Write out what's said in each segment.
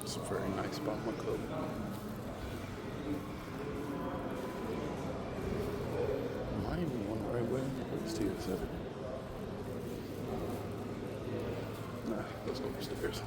It's a very nice Bahama Club. Am I even going the right way? Where's TSA? Nah, let's go upstairs.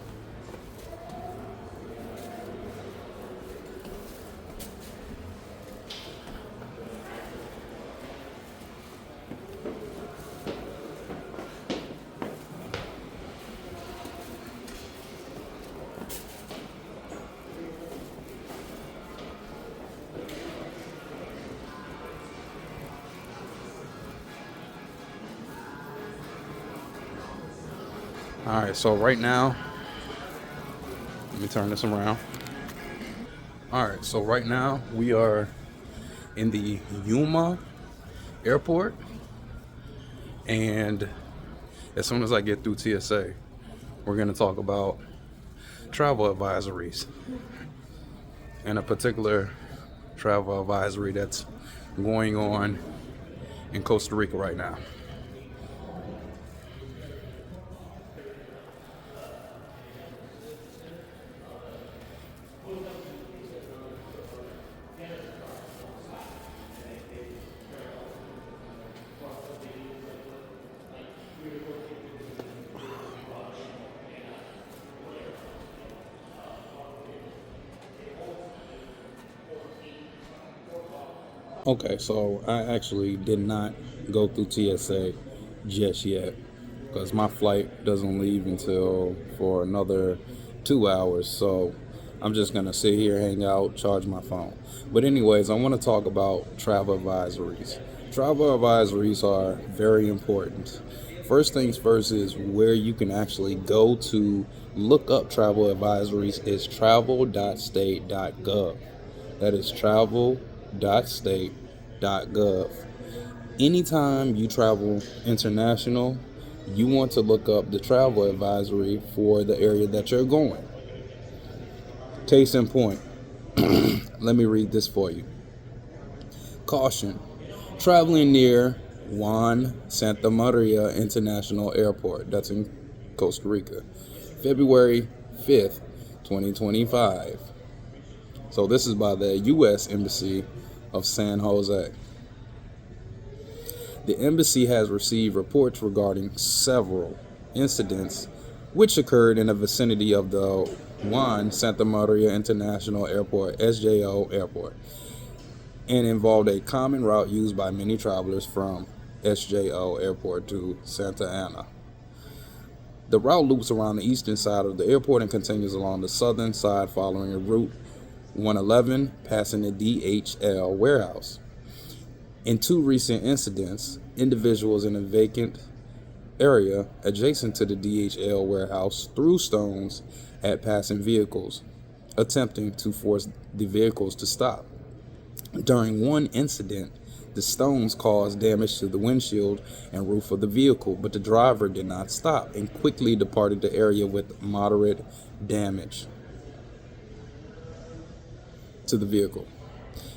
All right, so right now, let me turn this around. All right, so right now we are in the Yuma Airport, and as soon as I get through TSA, we're going to talk about travel advisories, and a particular travel advisory that's going on in Costa Rica right now. Okay, so I actually did not go through TSA just yet because my flight doesn't leave until for another 2 hours. So I'm just gonna sit here, hang out, charge my phone. But anyways, I want to talk about travel advisories. Travel advisories are very important. First things first is where you can actually go to look up travel advisories is travel.state.gov. That is travel.state.gov. Anytime you travel international, you want to look up the travel advisory for the area that you're going. Case in point, let me read this for you. Caution, traveling near Juan Santa Maria International Airport, that's in Costa Rica, February 5th, 2025. So this is by the U.S. Embassy of San Jose. The embassy has received reports regarding several incidents which occurred in the vicinity of the Juan Santa Maria International Airport, SJO Airport, and involved a common route used by many travelers from SJO Airport to Santa Ana. The route loops around the eastern side of the airport and continues along the southern side following a route 111, passing the DHL warehouse. In two recent incidents, individuals in a vacant area adjacent to the DHL warehouse threw stones at passing vehicles, attempting to force the vehicles to stop. During one incident, the stones caused damage to the windshield and roof of the vehicle, but the driver did not stop and quickly departed the area with moderate damage to the vehicle.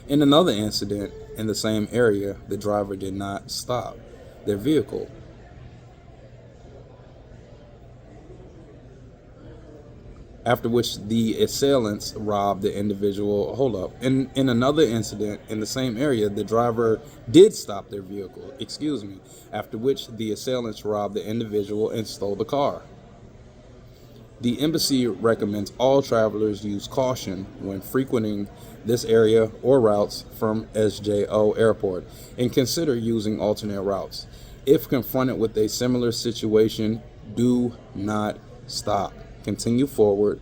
In another incident in the same area, the driver did not stop their vehicle. After which the assailants robbed the individual. In another incident in the same area, the driver did stop their vehicle. After which the assailants robbed the individual and stole the car. The embassy recommends all travelers use caution when frequenting this area or routes from SJO Airport and consider using alternate routes. If confronted with a similar situation, do not stop. Continue forward,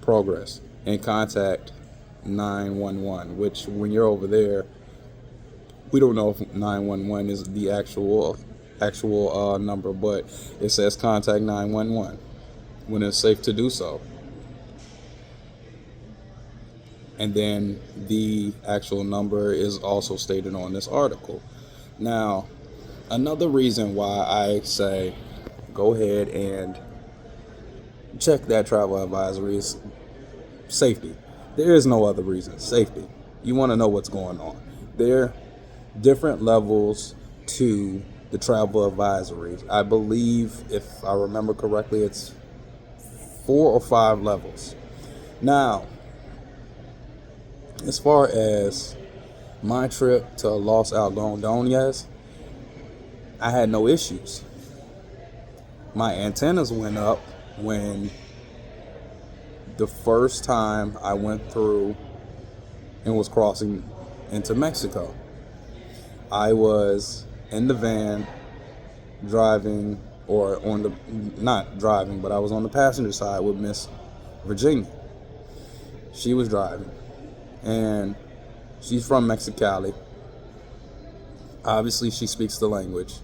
progress, and contact 911, which when you're over there, we don't know if 911 is the actual number, but it says contact 911 when it's safe to do so. And then the actual number is also stated on this article. Now, Another reason why I say go ahead and check that travel advisory is safety. There is no other reason. Safety. You want to know what's going on. There are different levels to the travel advisories. I believe, if I remember correctly, it's 4 or 5 levels. Now, as far as my trip to Los Algodones, I had no issues. My antennas went up when the first time I went through and was crossing into Mexico. I was in the van driving, or on the, not driving, but I was on the passenger side with Miss Virginia. She was driving, and she's from Mexicali. Obviously, she speaks the language,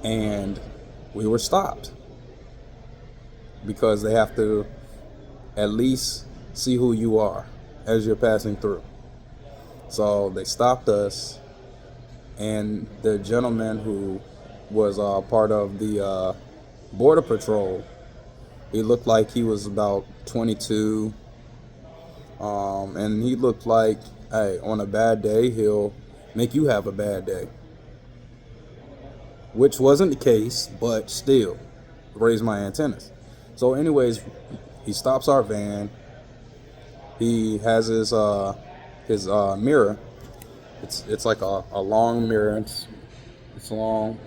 and we were stopped because they have to at least see who you are as you're passing through. So they stopped us, and the gentleman who was part of the border patrol, he looked like he was about 22, and he looked like, hey, on a bad day he'll make you have a bad day, which wasn't the case, but still raised my antennas. So anyways, he stops our van. He has his mirror. It's like a long mirror. It's a long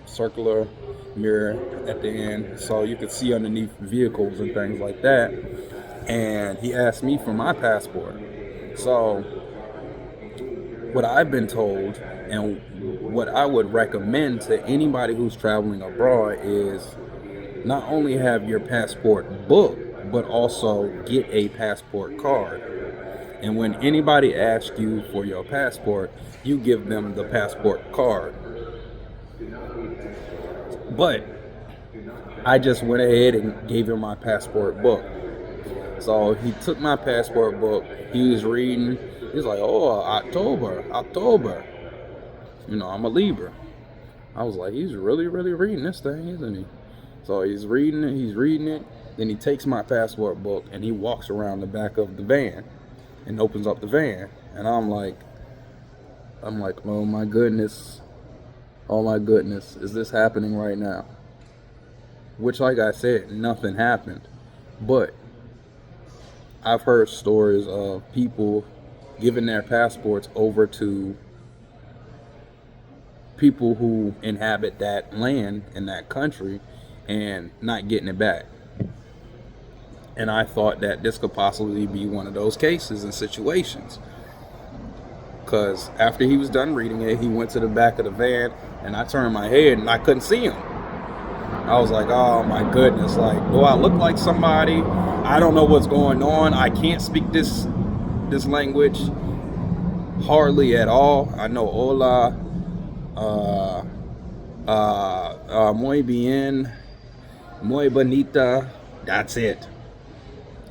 circular mirror at the end, so you could see underneath vehicles and things like that. And he asked me for my passport. So what I've been told, and what I would recommend to anybody who's traveling abroad, is not only have your passport booked, but also get a passport card. And when anybody asks you for your passport, you give them the passport card. But I just went ahead and gave him my passport book. So he took my passport book. He was reading. He's like, oh, October. You know, I'm a Libra. I was like, he's really reading this thing, isn't he? So he's reading it. Then he takes my passport book and he walks around the back of the van and opens up the van. And I'm like, oh my goodness, is this happening right now? Which, like I said, nothing happened. But I've heard stories of people giving their passports over to people who inhabit that land in that country and not getting it back. And I thought that this could possibly be one of those cases and situations. Because after he was done reading it, he went to the back of the van, and I turned my head and I couldn't see him. I was like, oh my goodness, like, do I look like somebody? I don't know what's going on. I can't speak this language hardly at all. I know hola, muy bien, muy bonita, that's it.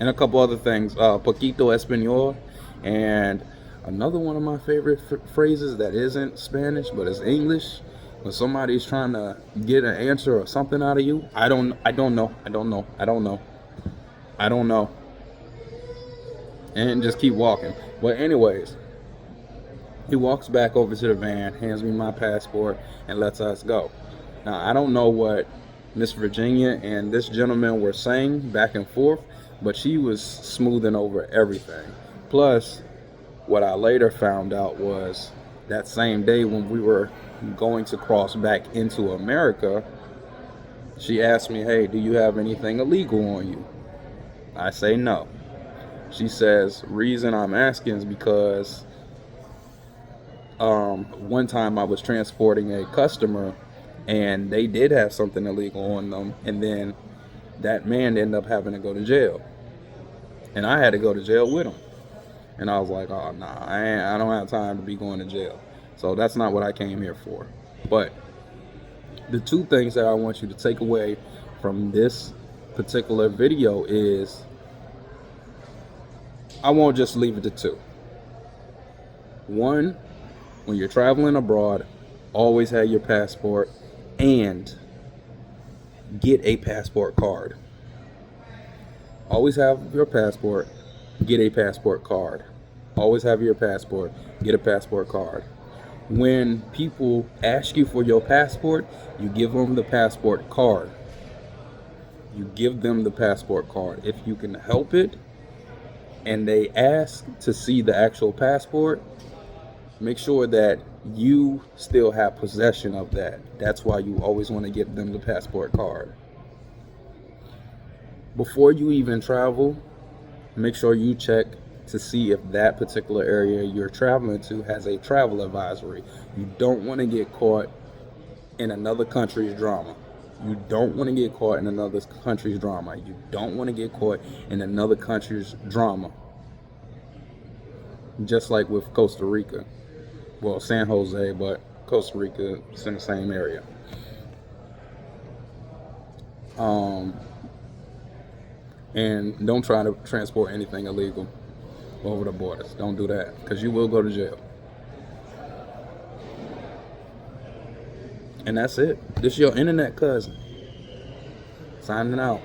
And a couple other things, poquito español, and another one of my favorite phrases that isn't Spanish but is English. When somebody's trying to get an answer or something out of you, I don't know, and just keep walking. But anyways, he walks back over to the van, hands me my passport, and lets us go. Now, I don't know what Miss Virginia and this gentleman were saying back and forth, but she was smoothing over everything. Plus, what I later found out was that same day when we were going to cross back into America, she asked me, hey, do you have anything illegal on you? I say no. She says, reason I'm asking is because one time I was transporting a customer and they did have something illegal on them, and then that man ended up having to go to jail, and I had to go to jail with him. And I was like, oh nah, I don't have time to be going to jail. So that's not what I came here for. But the two things that I want you to take away from this particular video is, I won't just leave it to two. One, when you're traveling abroad, Always have your passport and get a passport card. Always have your passport, get a passport card. Always have your passport, get a passport card. When people ask you for your passport, you give them the passport card. You give them the passport card. If you can help it and they ask to see the actual passport, make sure that you still have possession of that. That's why you always want to give them the passport card. Before you even travel, make sure you check to see if that particular area you're traveling to has a travel advisory. You don't want to get caught in another country's drama. You don't want to get caught in another country's drama. You don't want to get caught in another country's drama. Just like with Costa Rica. Well, San Jose, but Costa Rica is in the same area. And don't try to transport anything illegal over the borders. Don't do that, because you will go to jail. And that's it. This is your internet cousin signing out.